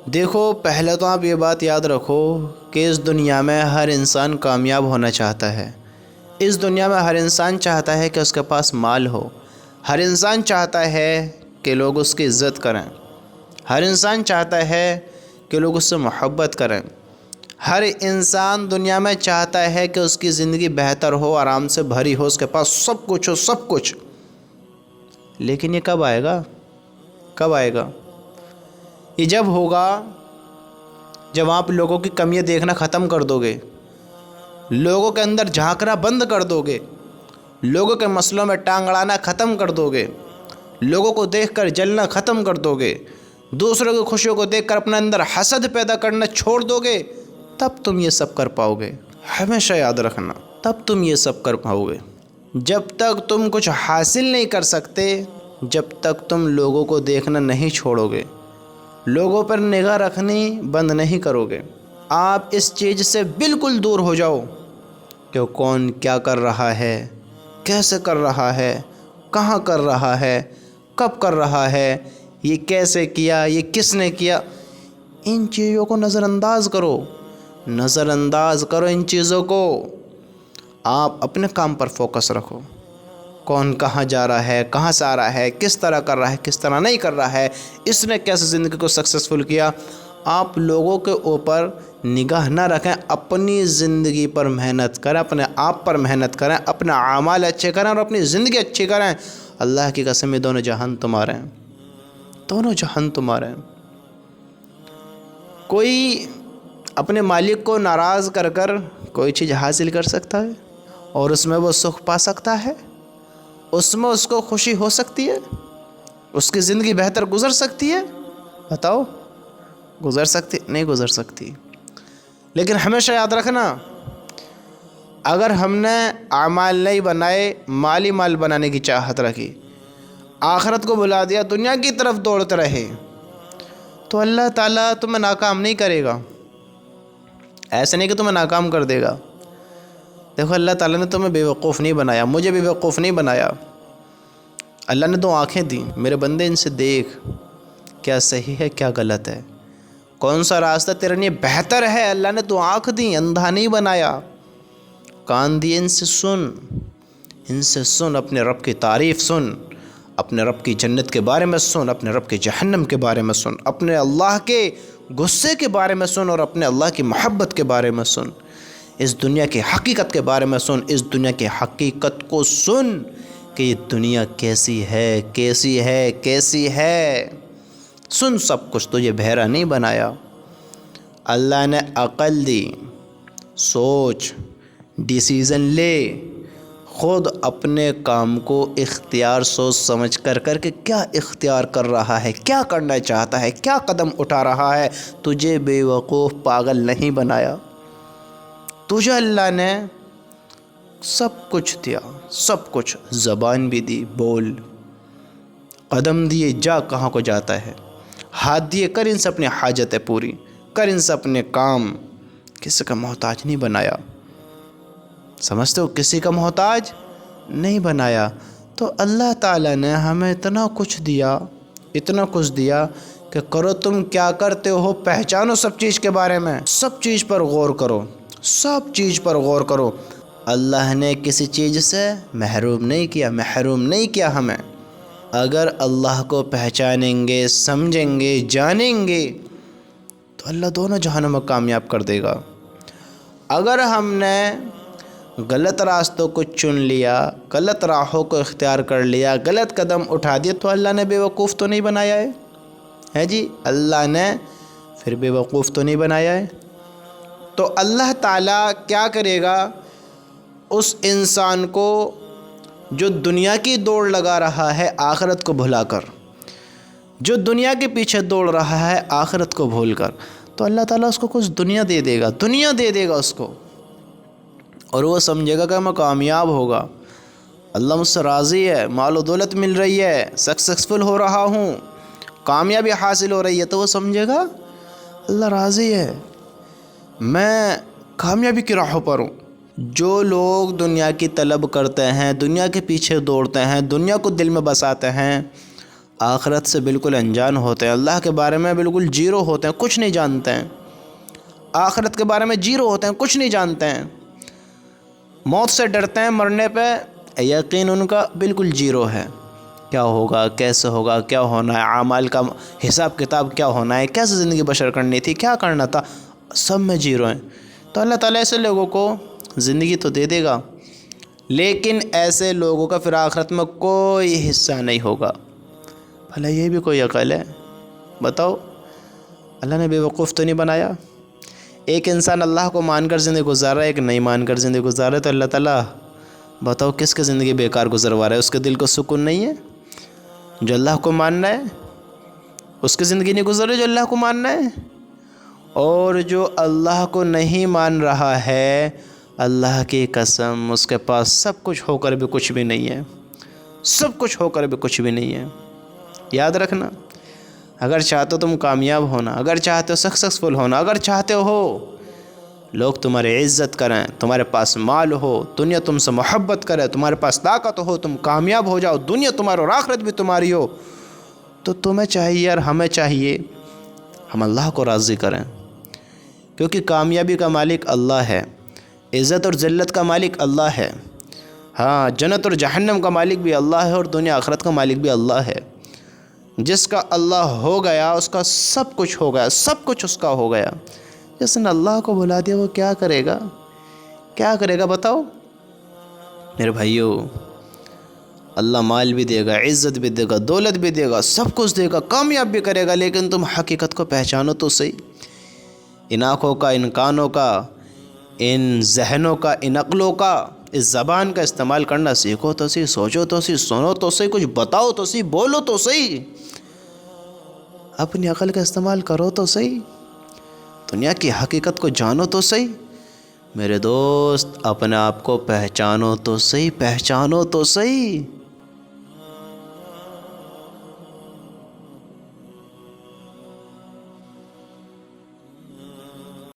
دیکھو، پہلے تو آپ یہ بات یاد رکھو کہ اس دنیا میں ہر انسان کامیاب ہونا چاہتا ہے۔ اس دنیا میں ہر انسان چاہتا ہے کہ اس کے پاس مال ہو۔ ہر انسان چاہتا ہے کہ لوگ اس کی عزت کریں۔ ہر انسان چاہتا ہے کہ لوگ اس سے محبت کریں۔ ہر انسان دنیا میں چاہتا ہے کہ اس کی زندگی بہتر ہو، آرام سے بھری ہو، اس کے پاس سب کچھ ہو، سب کچھ۔ لیکن یہ کب آئے گا؟ کب آئے گا؟ یہ جب ہوگا جب آپ لوگوں کی کمیاں دیکھنا ختم کر دو گے، لوگوں کے اندر جھانکنا بند کر دو گے، لوگوں کے مسئلوں میں ٹانگ اڑانا ختم کر دو گے، لوگوں کو دیکھ کر جلنا ختم کر دو گے، دوسروں کی خوشیوں کو دیکھ کر اپنے اندر حسد پیدا کرنا چھوڑ دو گے، تب تم یہ سب کر پاؤ گے۔ ہمیشہ یاد رکھنا، تب تم یہ سب کر پاؤ گے۔ جب تک تم کچھ حاصل نہیں کر سکتے، جب تک تم لوگوں کو دیکھنا نہیں چھوڑو گے، لوگوں پر نگاہ رکھنی بند نہیں کرو گے، آپ اس چیز سے بالکل دور ہو جاؤ کہ کون کیا کر رہا ہے، کیسے کر رہا ہے، کہاں کر رہا ہے، کب کر رہا ہے، یہ کیسے کیا، یہ کس نے کیا۔ ان چیزوں کو نظر انداز کرو، نظر انداز کرو ان چیزوں کو۔ آپ اپنے کام پر فوکس رکھو، کون کہاں جا رہا ہے، کہاں سے آ رہا ہے، کس طرح کر رہا ہے، کس طرح نہیں کر رہا ہے، اس نے کیسے زندگی کو سکسیسفل کیا۔ آپ لوگوں کے اوپر نگاہ نہ رکھیں، اپنی زندگی پر محنت کریں، اپنے آپ پر محنت کریں، اپنے اعمال اچھے کریں اور اپنی زندگی اچھی کریں۔ اللہ کی قسم، یہ دونوں جہان تمہارے ہیں، دونوں جہان تمہارے ہیں۔ کوئی اپنے مالک کو ناراض کر کر کوئی چیز حاصل کر سکتا ہے اور اس میں وہ سکھ پا سکتا ہے، اس میں اس کو خوشی ہو سکتی ہے، اس کی زندگی بہتر گزر سکتی ہے؟ بتاؤ، گزر سکتی؟ نہیں گزر سکتی۔ لیکن ہمیشہ یاد رکھنا، اگر ہم نے اعمال نہیں بنائے، مالی مال بنانے کی چاہت رکھی، آخرت کو بھلا دیا، دنیا کی طرف دوڑتے رہے، تو اللہ تعالیٰ تمہیں ناکام نہیں کرے گا۔ ایسا نہیں کہ تمہیں ناکام کر دے گا۔ دیکھو، اللہ تعالیٰ نے تمہیں بے وقوف نہیں بنایا، مجھے بے وقوف نہیں بنایا۔ اللہ نے 2 آنکھیں دیں، میرے بندے ان سے دیکھ کیا صحیح ہے کیا غلط ہے، کون سا راستہ تیرے لیے بہتر ہے۔ اللہ نے 2 آنکھ دیں، اندھا نہیں بنایا۔ کان دیے، ان سے سن، ان سے سن، اپنے رب کی تعریف سن، اپنے رب کی جنت کے بارے میں سن، اپنے رب کے جہنم کے بارے میں سن، اپنے اللہ کے غصے کے بارے میں سن اور اپنے اللہ کی محبت کے بارے میں سن، اس دنیا کی حقیقت کے بارے میں سن، اس دنیا کی حقیقت کو سن کہ یہ دنیا کیسی ہے، کیسی ہے، کیسی ہے۔ سن سب کچھ، تجھے بہرا نہیں بنایا۔ اللہ نے عقل دی، سوچ، ڈیسیزن لے، خود اپنے کام کو اختیار سوچ سمجھ کر کے کیا اختیار کر رہا ہے، کیا کرنا چاہتا ہے، کیا قدم اٹھا رہا ہے۔ تجھے بے وقوف پاگل نہیں بنایا، تجھے اللہ نے سب کچھ دیا، سب کچھ، زبان بھی دی، بول، قدم دیے، جا کہاں کو جاتا ہے، ہاتھ دیے، کر ان سے اپنی حاجتیں پوری، کر ان سے اپنے کام، کسی کا محتاج نہیں بنایا۔ سمجھتے ہو؟ کسی کا محتاج نہیں بنایا۔ تو اللہ تعالیٰ نے ہمیں اتنا کچھ دیا، اتنا کچھ دیا کہ کرو تم کیا کرتے ہو، پہچانو سب چیز کے بارے میں، سب چیز پر غور کرو، سب چیز پر غور کرو۔ اللہ نے کسی چیز سے محروم نہیں کیا، محروم نہیں کیا ہمیں۔ اگر اللہ کو پہچانیں گے، سمجھیں گے، جانیں گے تو اللہ دونوں جہانوں میں کامیاب کر دے گا۔ اگر ہم نے غلط راستوں کو چن لیا، غلط راہوں کو اختیار کر لیا، غلط قدم اٹھا دیا، تو اللہ نے بے وقوف تو نہیں بنایا ہے جی؟ اللہ نے پھر بے وقوف تو نہیں بنایا ہے۔ تو اللہ تعالیٰ کیا کرے گا؟ اس انسان کو جو دنیا کی دوڑ لگا رہا ہے آخرت کو بھلا کر، جو دنیا کے پیچھے دوڑ رہا ہے آخرت کو بھول کر، تو اللہ تعالیٰ اس کو کچھ دنیا دے دے گا، دنیا دے دے گا اس کو، اور وہ سمجھے گا کہ میں کامیاب ہوگا، اللہ مجھ سے راضی ہے، مال و دولت مل رہی ہے، سکسیسفل ہو رہا ہوں، کامیابی حاصل ہو رہی ہے، تو وہ سمجھے گا اللہ راضی ہے، میں کامیابی کی راہوں پر ہوں۔ جو لوگ دنیا کی طلب کرتے ہیں، دنیا کے پیچھے دوڑتے ہیں، دنیا کو دل میں بساتے ہیں، آخرت سے بالکل انجان ہوتے ہیں، اللہ کے بارے میں بالکل زیرو ہوتے ہیں، کچھ نہیں جانتے ہیں، آخرت کے بارے میں زیرو ہوتے ہیں، کچھ نہیں جانتے ہیں، موت سے ڈرتے ہیں، مرنے پہ یقین ان کا بالکل زیرو ہے، کیا ہوگا، کیسے ہوگا، کیا ہونا ہے، اعمال کا حساب کتاب کیا ہونا ہے، کیسے زندگی بسر کرنی تھی، کیا کرنا تھا، سب میں زیرو ہیں۔ تو اللہ تعالیٰ ایسے لوگوں کو زندگی تو دے دے گا، لیکن ایسے لوگوں کا پھر آخرت میں کوئی حصہ نہیں ہوگا۔ بھلا یہ بھی کوئی عقل ہے؟ بتاؤ، اللہ نے بے وقوف تو نہیں بنایا؟ ایک انسان اللہ کو مان کر زندگی گزار رہا ہے، ایک نہیں مان کر زندگی گزار رہا ہے، تو اللہ تعالیٰ بتاؤ کس کی زندگی بیکار گزروا رہا ہے؟ اس کے دل کو سکون نہیں ہے؟ جو اللہ کو ماننا ہے اس کی زندگی نہیں گزر رہی جو اللہ کو ماننا ہے، اور جو اللہ کو نہیں مان رہا ہے، اللہ کی قسم اس کے پاس سب کچھ ہو کر بھی کچھ بھی نہیں ہے، سب کچھ ہو کر بھی کچھ بھی نہیں ہے۔ یاد رکھنا، اگر چاہتے ہو تم کامیاب ہونا، اگر چاہتے ہو سکسیسفل ہونا، اگر چاہتے ہو لوگ تمہاری عزت کریں، تمہارے پاس مال ہو، دنیا تم سے محبت کرے، تمہارے پاس طاقت ہو، تم کامیاب ہو جاؤ، دنیا تمہاری اور آخرت بھی تمہاری ہو، تو تمہیں چاہیے اور ہمیں چاہیے ہم اللہ کو راضی کریں، کیونکہ کامیابی کا مالک اللہ ہے، عزت اور ذلت کا مالک اللہ ہے، ہاں جنت اور جہنم کا مالک بھی اللہ ہے، اور دنیا آخرت کا مالک بھی اللہ ہے۔ جس کا اللہ ہو گیا اس کا سب کچھ ہو گیا، سب کچھ اس کا ہو گیا۔ جس نے اللہ کو بھلا دیا وہ کیا کرے گا؟ کیا کرے گا بتاؤ میرے بھائیو؟ اللہ مال بھی دے گا، عزت بھی دے گا، دولت بھی دے گا، سب کچھ دے گا، کامیاب بھی کرے گا، لیکن تم حقیقت کو پہچانو تو صحیح۔ ان آنکھوں کا، ان کانوں کا، ان ذہنوں کا، ان عقلوں کا، اس زبان کا استعمال کرنا سیکھو تو صحیح، سوچو تو صحیح، سنو تو صحیح، کچھ بتاؤ تو صحیح، بولو تو صحیح، اپنی عقل کا استعمال کرو تو صحیح، دنیا کی حقیقت کو جانو تو صحیح۔ میرے دوست اپنے آپ کو پہچانو تو صحیح، پہچانو تو صحیح۔